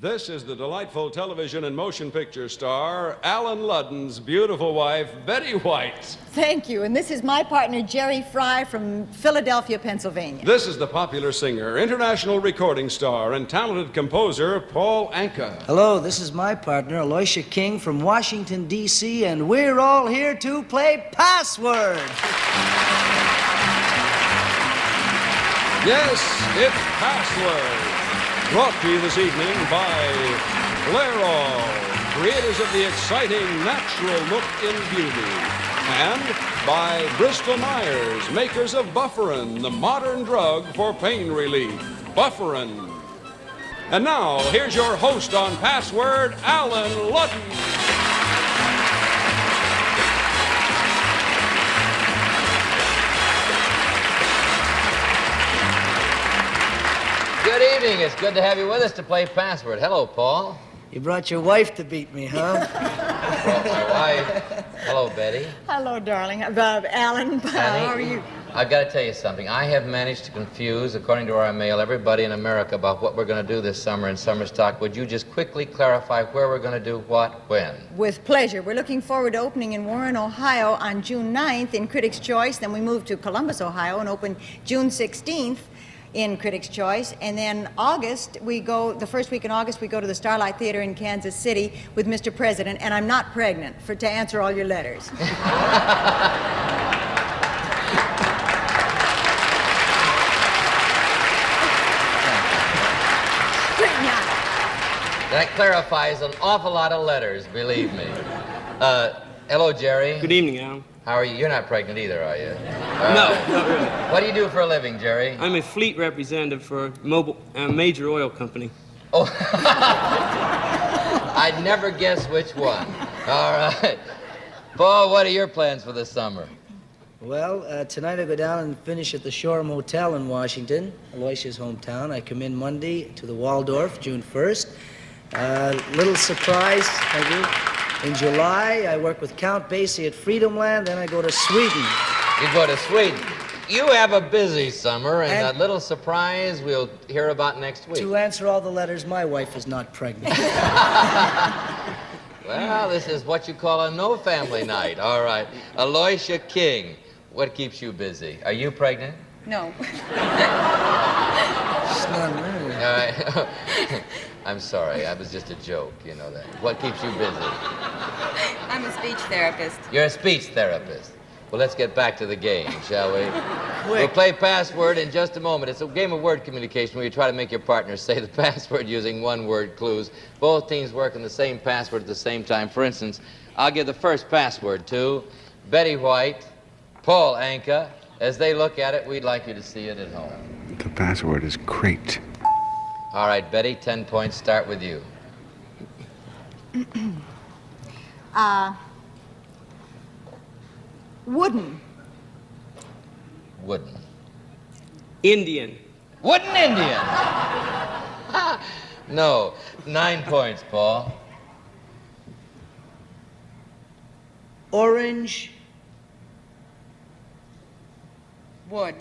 This is the delightful television and motion picture star, Alan Ludden's beautiful wife, Betty White. Thank you. And this is my partner, Jerry Fry from Philadelphia, Pennsylvania. This is the popular singer, international recording star, and talented composer, Paul Anka. Hello, this is my partner, Aloysia King from Washington, D.C., and we're all here to play Password. Yes, it's Password. Brought to you this evening by Clairol, creators of the exciting natural look in beauty. And by Bristol Myers, makers of Bufferin, the modern drug for pain relief. Bufferin. And now, here's your host on Password, Alan Ludden. Good evening. It's good to have you with us to play Password. Hello, Paul. You brought your wife to beat me, huh? Well, my wife. Hello, Betty. Hello, darling. Alan, how are you? I've got to tell you something. I have managed to confuse, according to our mail, everybody in America about what we're going to do this summer in Summer Stock. Would you just quickly clarify where we're going to do what, when? With pleasure. We're looking forward to opening in Warren, Ohio on June 9th in Critics' Choice. Then we move to Columbus, Ohio and open June 16th. In Critics' Choice, and then the first week in August, we go to the Starlight Theater in Kansas City with Mr. President, and I'm not pregnant, to answer all your letters. Did That clarifies an awful lot of letters, believe me. Hello, Jerry. Good evening, Alan. How are you? You're not pregnant either, are you? No, not really. What do you do for a living, Jerry? I'm a fleet representative for a major oil company. Oh, I'd never guess which one. All right. Paul, what are your plans for the summer? Well, tonight I go down and finish at the Shoreham Hotel in Washington, Aloysia's hometown. I come in Monday to the Waldorf, June 1st. Little surprise, thank you. In July, I work with Count Basie at Freedomland, then I go to Sweden. You go to Sweden. You have a busy summer, and that little surprise we'll hear about next week. To answer all the letters, my wife is not pregnant. Well, this is what you call a no-family night. All right. Aloysia King, what keeps you busy? Are you pregnant? No. It's not really. All right. I'm sorry, that was just a joke, you know that. What keeps you busy? I'm a speech therapist. You're a speech therapist. Well, let's get back to the game, shall we? Quick. We'll play Password in just a moment. It's a game of word communication where you try to make your partner say the password using one-word clues. Both teams work in the same password at the same time. For instance, I'll give the first password to Betty White, Paul Anka. As they look at it, we'd like you to see it at home. The password is crate. All right, Betty, 10 points. Start with you. Wooden. Wooden. Indian. Wooden Indian. No. 9 points, Paul. Orange. Wood.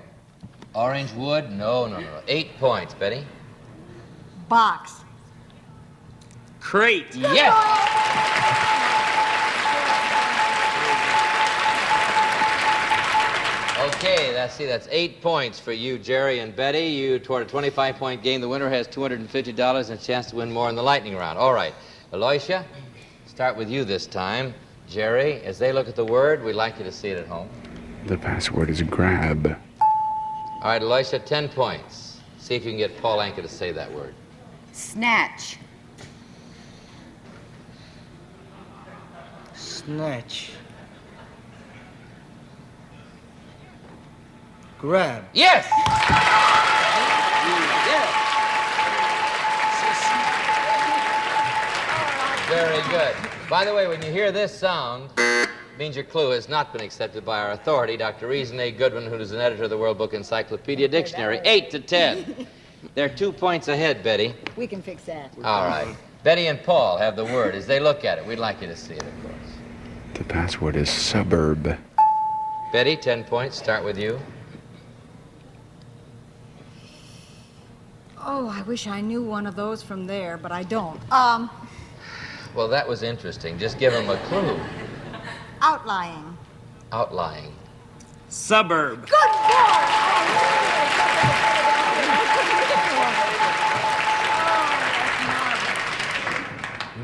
Orange wood? No. 8 points, Betty. Box. Crate. Yes! Okay, that's 8 points for you, Jerry and Betty. You toward a 25-point game. The winner has $250 and a chance to win more in the lightning round. All right, Aloysia, start with you this time. Jerry, as they look at the word, we'd like you to see it at home. The password is grab. All right, Aloysia, 10 points. See if you can get Paul Anka to say that word. Snatch. Snatch. Grab. Yes! Very good. By the way, when you hear this sound, it means your clue has not been accepted by our authority, Dr. Reason A. Goodwin, who is an editor of the World Book Encyclopedia Dictionary. 8 to 10. They're 2 points ahead, Betty. We can fix that. All right. Betty and Paul have the word. As they look at it, we'd like you to see it, of course. The password is suburb. Betty, 10 points. Start with you. Oh, I wish I knew one of those from there, but I don't. Well, that was interesting. Just give him a clue. Outlying. Outlying. Suburb. Good boy!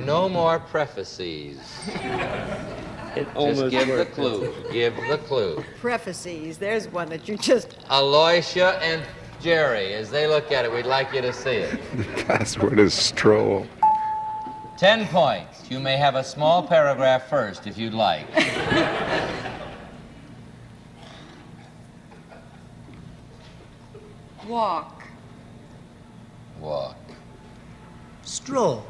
No more prefaces. It almost Just give the worked. clue. Give the clue. Prefaces. There's one that you just... Aloysia and Jerry, as they look at it, we'd like you to see it. The password is stroll. 10 points. You may have a small paragraph first if you'd like. Walk. Walk. Stroll.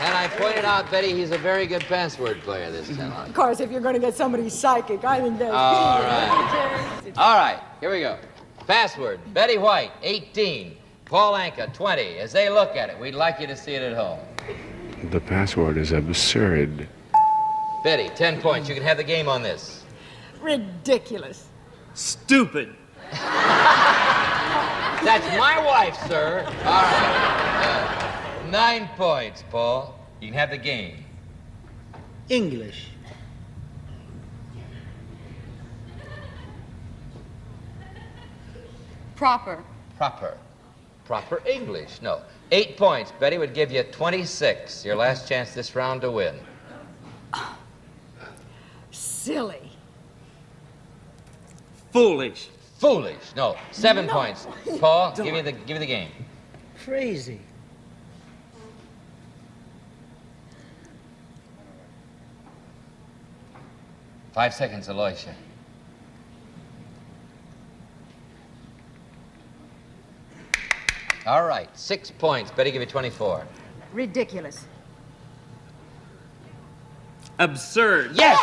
And I pointed out, Betty, he's a very good password player this time. Of course, if you're going to get somebody psychic, I think that's... All right. All right, here we go. Password, Betty White, 18. Paul Anka, 20. As they look at it, we'd like you to see it at home. The password is absurd. Betty, 10 points. You can have the game on this. Ridiculous. Stupid. That's my wife, sir. All right. 9 points, Paul. You can have the game. English. Proper. Proper. Proper English. No. 8 points. Betty would give you 26. Your last chance this round to win. Silly. Foolish. Foolish. No. 7 points. Paul, give me the game. Crazy. Five seconds, Aloysia. All right. 6 points. Betty, give you 24. Ridiculous. Absurd. Yes!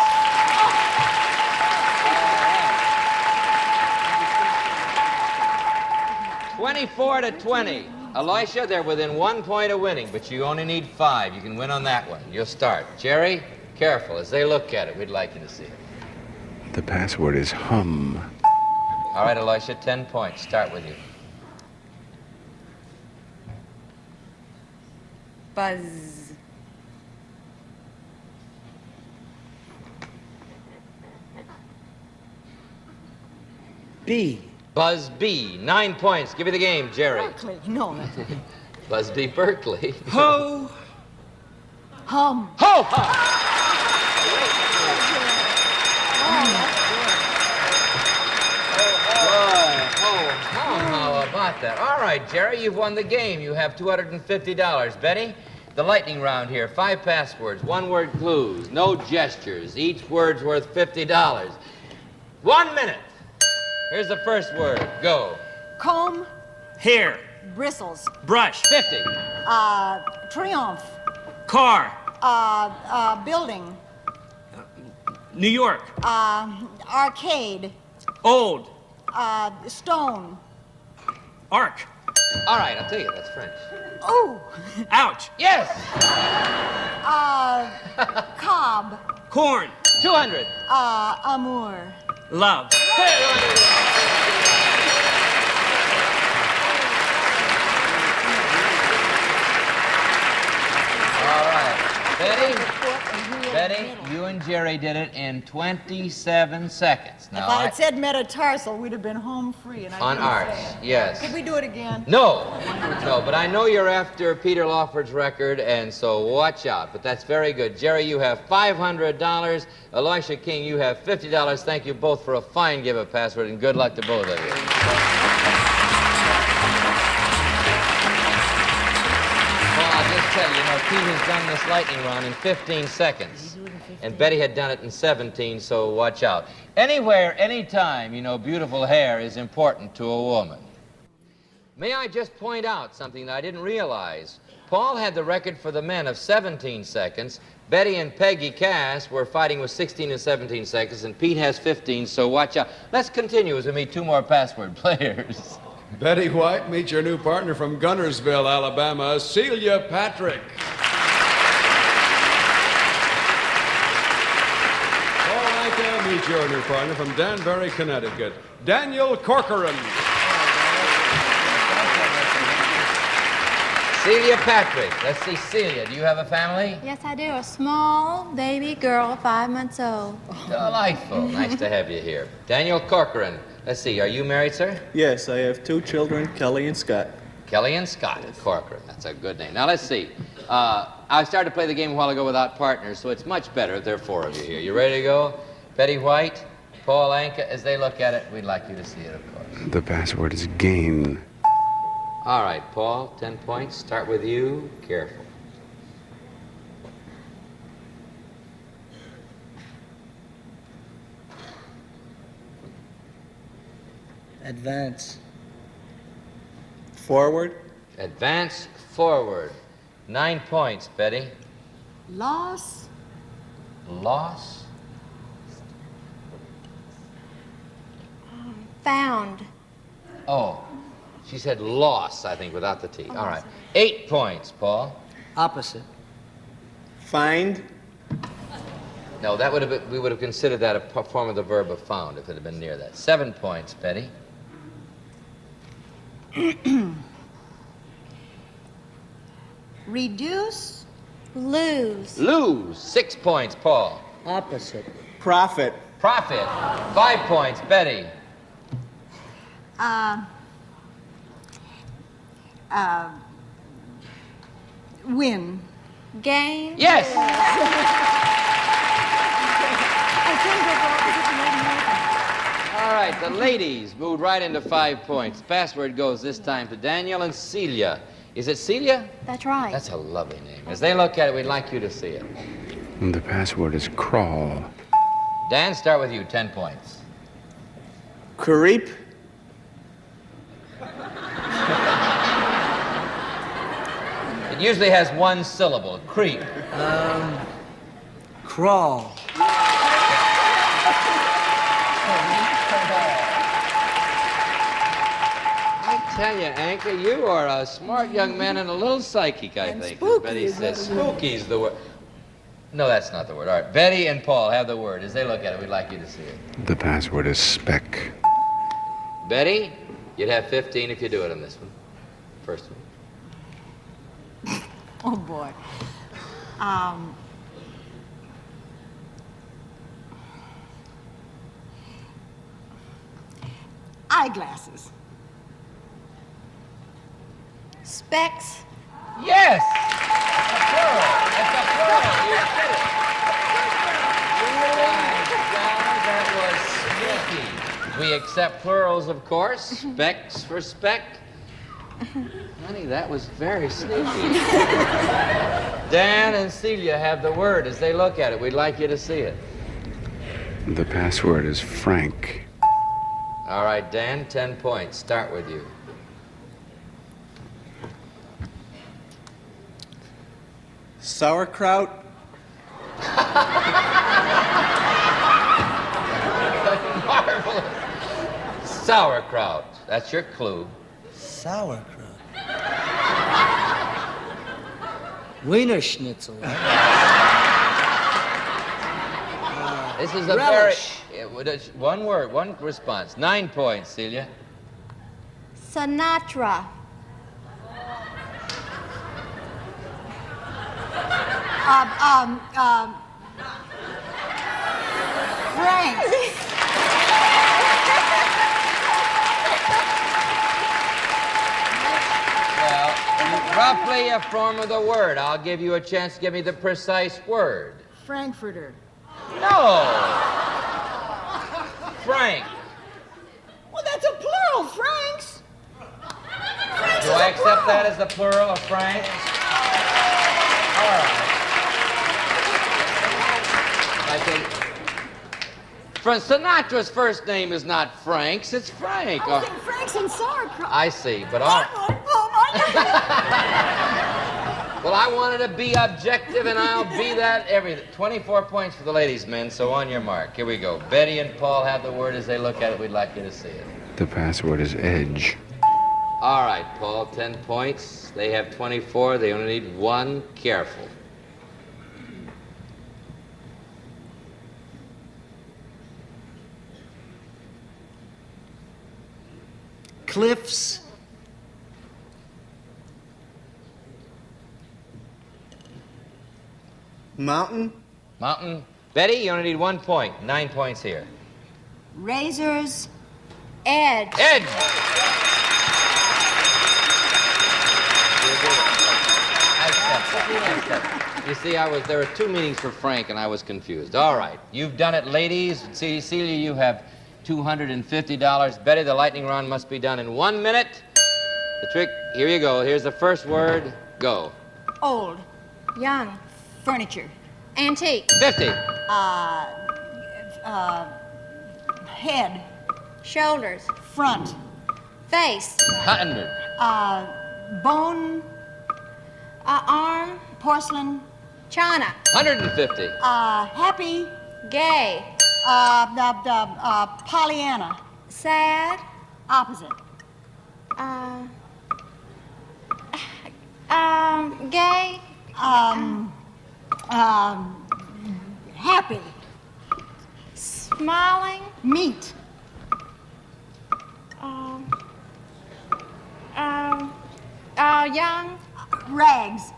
24-20. Aloysia, they're within 1 point of winning, but you only need 5. You can win on that one. You'll start. Jerry, careful. As they look at it, we'd like you to see it. The password is hum. All right, Aloysia, 10 points. Start with you. Buzz. B. Buzz B, 9 points. Give me the game, Jerry. Berkeley. No, that's... Buzz B, Berkeley. Ho. Hum. Ho! Ho! How about that? All right, Jerry, you've won the game. You have $250. Betty, the lightning round here. 5 passwords, 1-word clues, no gestures. Each word's worth $50. 1 minute. Here's the first word. Go. Comb. Hair. Bristles. Brush. 50. Triumph. Car. Building. New York. Arcade. Old. Stone. Arc. All right, I'll tell you, that's French. Ooh. Ouch. Yes! Cob. Corn. 200. Amour. Love. All right. Betty, you and Jerry did it in 27 seconds. Now, If I had said metatarsal, we'd have been home free. And I on didn't arts, say it. yes. Could we do it again? No, but I know you're after Peter Lawford's record, and so watch out. But that's very good. Jerry, you have $500. Elisha King, you have $50. Thank you both for a fine give of password, and good luck to both of you. I'll just tell you, Pete has done this lightning round in 15 seconds. And Betty had done it in 17, so watch out. Anywhere, anytime, beautiful hair is important to a woman. May I just point out something that I didn't realize? Paul had the record for the men of 17 seconds. Betty and Peggy Cass were fighting with 16 and 17 seconds, and Pete has 15, so watch out. Let's continue as we meet 2 more password players. Betty White, meet your new partner from Gunnersville, Alabama, Celia Patrick. Paul meet your new partner from Danbury, Connecticut, Daniel Corcoran. Celia Patrick. Let's see, Celia, do you have a family? Yes, I do. A small baby girl, 5 months old. Delightful. Nice to have you here. Daniel Corcoran. Let's see, are you married, sir? Yes, I have 2 children, Kelly and Scott. Kelly and Scott Corcoran. That's a good name. Now, let's see. I started to play the game a while ago without partners, so it's much better if there are 4 of you here. You ready to go? Betty White, Paul Anka, as they look at it, we'd like you to see it, of course. The password is gain. All right, Paul, 10 points. Start with you. Careful. Advance. Forward. Advance forward. 9 points, Betty. Loss. Loss. Found. Oh, she said loss, I think, without the T. All right. 8 points, Paul. Opposite. Find. No, that would have been, we would have considered that a form of the verb of found if it had been near that. 7 points, Betty. Reduce. Lose. Lose. 6 points, Paul. Opposite. Profit. Profit. 5 points, Betty. Win. Gain. Yes. All right, the ladies moved right into 5 points. The password goes this time to Daniel and Celia. Is it Celia? That's right. That's a lovely name. As they look at it, we'd like you to see it. The password is crawl. Dan, start with you. 10 points. Creep. It usually has 1 syllable. Creep. Crawl. I tell you, Anka, you are a smart young man and a little psychic, I think. As Betty says, spooky's the word. No, that's not the word. All right, Betty and Paul have the word. As they look at it, we'd like you to see it. The password is speck. Betty, you'd have 15 if you do it on this one. First one. Oh, boy. Eyeglasses. Specs. Yes! It's a plural. It's a plural. You did it. That was sneaky. We accept plurals, of course. Specs for spec. Honey, that was very sneaky. Dan and Celia have the word. As they look at it, we'd like you to see it. The password is frank. All right, Dan, 10 points. Start with you. Sauerkraut. Marvelous. Sauerkraut. That's your clue. Sauerkraut. Wiener Schnitzel. This is a Relish. very... one word, one response. 9 points, Celia. Sinatra. Frank. Well, roughly a form of the word. I'll give you a chance to give me the precise word. Frankfurter. No! Frank. Well, that's a plural, Franks. Franks Do is I a accept plural. that as the plural of Frank? All right. I think... Sinatra's first name is not Frank's, it's Frank. I think Franks and sauerkraut. I see, but all... Well, I wanted to be objective, and I'll be that everything. 24 points for the ladies, men, so on your mark. Here we go. Betty and Paul have the word. As they look at it, we'd like you to see it. The password is edge. All right, Paul, 10 points. They have 24. They only need 1. Careful. Cliffs. Mountain. Mountain. Betty, you only need 1 point. 9 points here. Razor's Edge. Edge. I accept that. You see, there were 2 meanings for Frank, and I was confused. All right, you've done it, ladies. See, Celia, you have $250. Betty, the lightning round must be done in 1 minute. The trick, here you go. Here's the first word. Go. Old. Young. Furniture. Antique. 50. Head. Shoulders. Front. Face. 100. Bone. Arm. Porcelain. China. 150. Happy. Gay. Pollyanna. Sad. Opposite. Gay. Happy. Smiling. Meat. Young. Rags.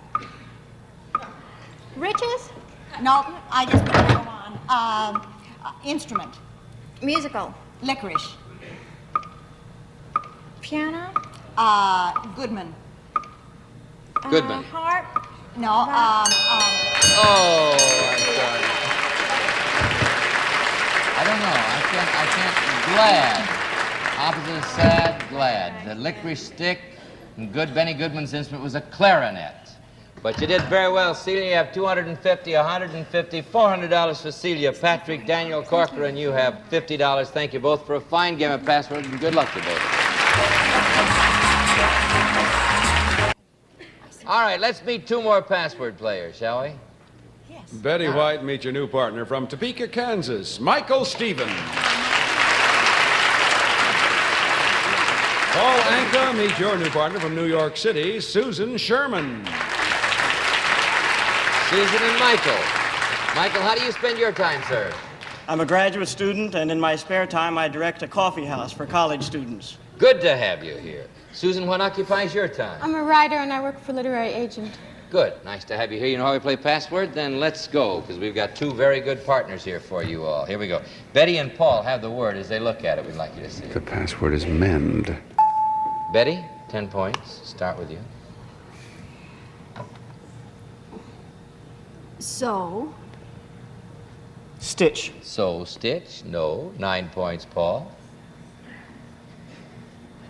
Riches. No, I just put that on. Instrument. Musical. Licorice. Piano. Goodman. Goodman. Harp. No, Oh, I'm sorry. I don't know. I can't. Glad. Opposite of sad, glad. The licorice stick and Benny Goodman's instrument was a clarinet. But you did very well, Celia. You have $250, $150, $400 for Celia. Patrick, Daniel, Corker, and you have $50. Thank you both for a fine game of password, and good luck to both. All right, let's meet 2 more password players, shall we? Betty White, meet your new partner from Topeka, Kansas, Michael Stevens. Paul Anka, meet your new partner from New York City, Susan Sherman. Susan and Michael. Michael, how do you spend your time, sir? I'm a graduate student, and in my spare time, I direct a coffee house for college students. Good to have you here. Susan, what occupies your time? I'm a writer and I work for a literary agent. Good. Nice to have you here. You know how we play password? Then let's go, because we've got 2 very good partners here for you all. Here we go. Betty and Paul have the word. As they look at it, we'd like you to see The it. password is mend. Betty, 10 points. Start with you. so. Stitch. So, stitch. No. 9 points, Paul.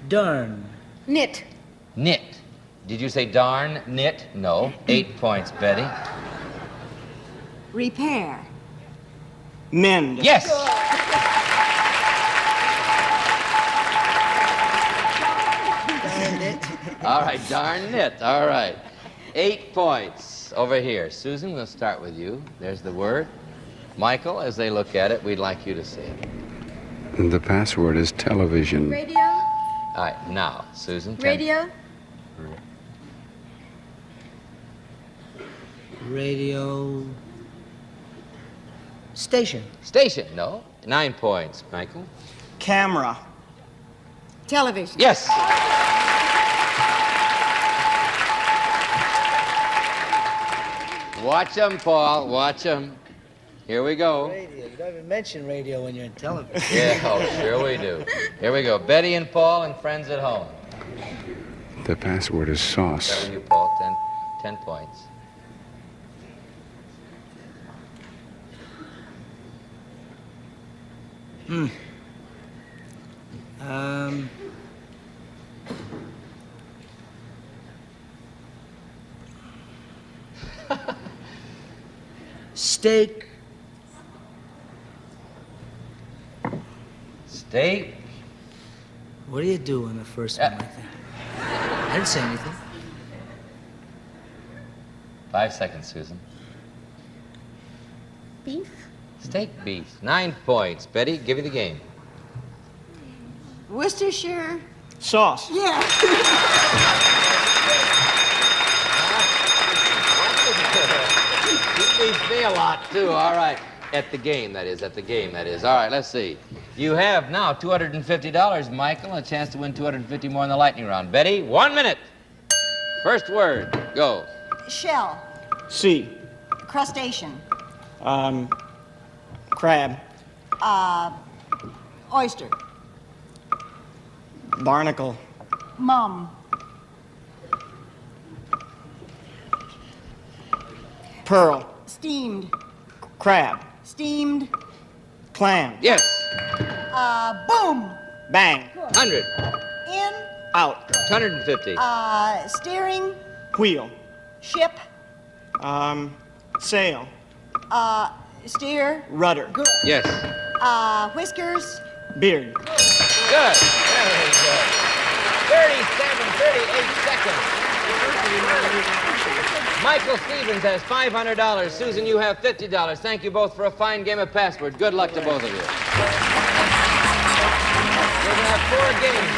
Darn. Knit. Knit. Did you say darn? Knit? No. 8 points, Betty. Repair. Mend. Yes! Darn it. All right, darn knit. All right. 8 points. Over here. Susan, we'll start with you. There's the word. Michael, as they look at it, we'd like you to see it. The password is television. Radio. All right, now, Susan. 10. Radio. Radio. Station. Station, no. 9 points, Michael. Camera. Television. Yes! Watch them, Paul. Watch them. Here we go. Radio. You don't even mention radio when you're in television. Yeah, oh, sure we do. Here we go. Betty and Paul and friends at home. The password is Start sauce. with you, Paul. 10 points. Steak. Steak. What do you do on the first one like that? I didn't say anything. 5 seconds, Susan. Beef. Steak beef. 9 points. Betty, give you the game. Worcestershire. Sauce. Yeah. He beats me a lot, too. All right. At the game, that is. At the game, that is. All right, let's see. You have now $250, Michael, and a chance to win $250 more in the lightning round. Betty, 1 minute. First word, go. Shell. C. Crustacean. Crab. Oyster. Barnacle. Mum. Pearl. Steamed. Crab. Steamed. Clam. Yes. Boom. Bang. 100. In. Out. 150. Steering. Wheel. Ship. Sail. Steer. Rudder. Good. Yes. Whiskers. Beard. Good. Very good. 38 seconds. Michael Stevens has $500. Susan, you have $50. Thank you both for a fine game of password. Good luck to both of you. We're going to have 4 games.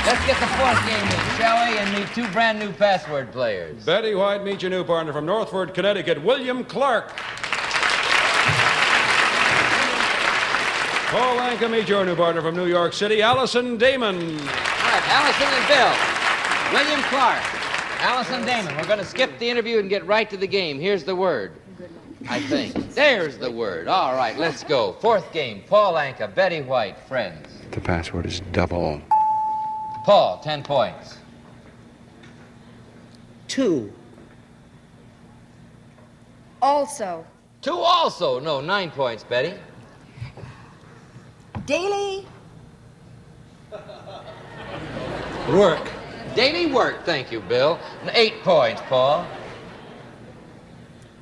Let's get the 4th game in, shall we? And meet 2 brand new password players. Betty White, meet your new partner from Northford, Connecticut, William Clark. Paul Anka, meet your new partner from New York City, Allison Damon. All right, Allison and Bill. William Clark. Allison Damon. We're going to skip the interview and get right to the game. Here's the word, I think. There's the word. All right, let's go. 4th game. Paul Anka, Betty White, friends. The password is double. Paul, 10 points. 2. Also. 2 also. No, 9 points, Betty. Daily. Work. Daily work, thank you, Bill. 8 points, Paul.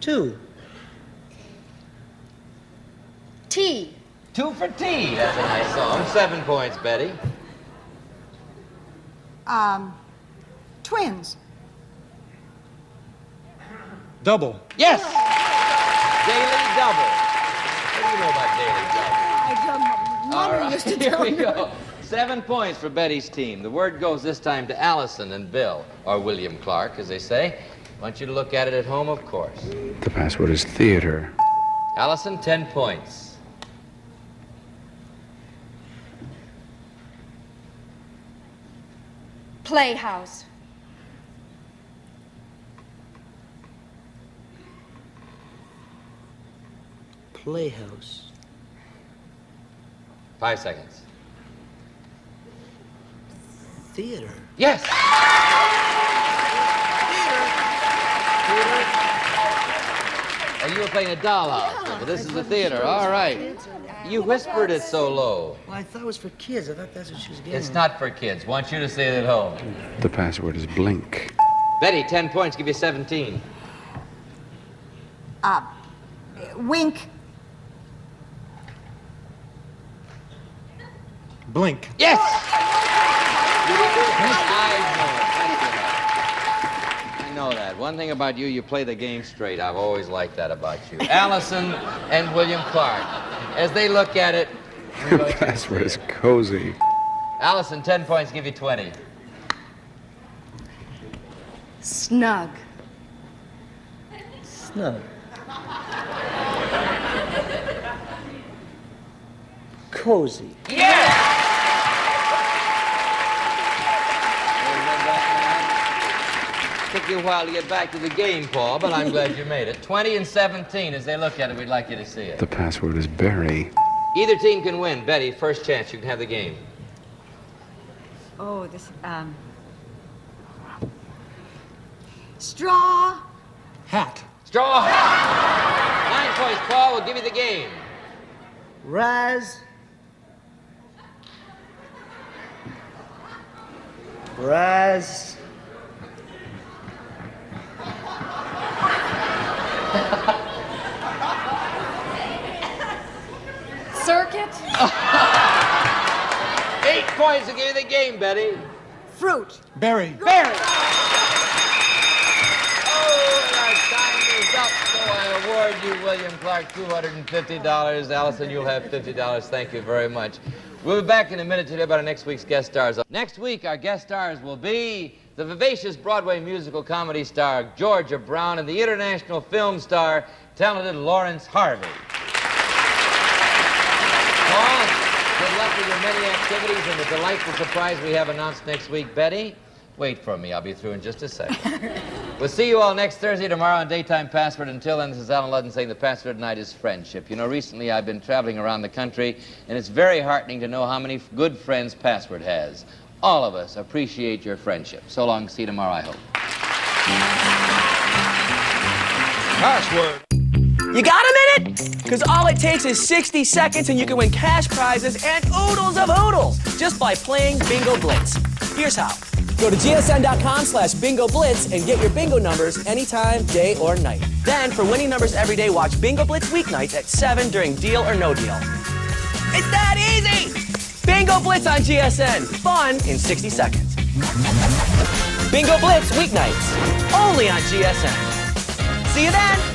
2. Tea. 2 for tea. That's a nice song. 7 points, Betty. Twins. Double. Yes! Daily double. What do you know about daily double? All right, Used to here tell we me. go. 7 points for Betty's team. The word goes this time to Allison and Bill, or William Clark, as they say. I want you to look at it at home, of course. The password is theater. Allison, 10 points. Playhouse. Playhouse. 5 seconds. Theater. Yes! And you were playing a dollhouse. But this is the theater. All right. You whispered it so low. Well, I thought it was for kids. I thought that's what she was getting It's at. not for kids. Want you to say it at home. The password is blink. Betty, 10 points. Give you 17. Wink. Blink. Yes! I know that. One thing about you, you play the game straight. I've always liked that about you. Allison and William Clark. As they look at it, The password is cozy. Allison, 10 points, give you 20. Snug. Snug. Cozy. Yes! Took you a while to get back to the game, Paul, but I'm glad you made it. 20 and 17. As they look at it, we'd like you to see it. The password is berry. Either team can win. Betty, first chance. You can have the game. Oh, this. Straw. Hat. Straw hat. 9 points, Paul. We'll give you the game. Raz. Raz. Circuit. 8 points to give you the game, Betty. Fruit. Berry. Barry. Oh, and our time is up, so I award you, William Clark, $250. Allison, you'll have $50. Thank you very much. We'll be back in a minute to tell you about our next week's guest stars. Next week, our guest stars will be the vivacious Broadway musical comedy star Georgia Brown and the international film star, talented Lawrence Harvey. Paul, with your many activities and the delightful surprise we have announced next week, Betty. Wait for me. I'll be through in just a second. We'll see you all next Thursday, tomorrow on Daytime Password. Until then, this is Alan Ludden saying the password tonight is friendship. You know, recently I've been traveling around the country, and it's very heartening to know how many good friends Password has. All of us appreciate your friendship. So long. See you tomorrow, I hope. Password. You got a minute? Because all it takes is 60 seconds and you can win cash prizes and oodles of oodles just by playing Bingo Blitz. Here's how. Go to gsn.com/Bingo Blitz and get your bingo numbers anytime, day or night. Then, for winning numbers every day, watch Bingo Blitz weeknights at 7 during Deal or No Deal. It's that easy! Bingo Blitz on GSN. Fun in 60 seconds. Bingo Blitz weeknights. Only on GSN. See you then!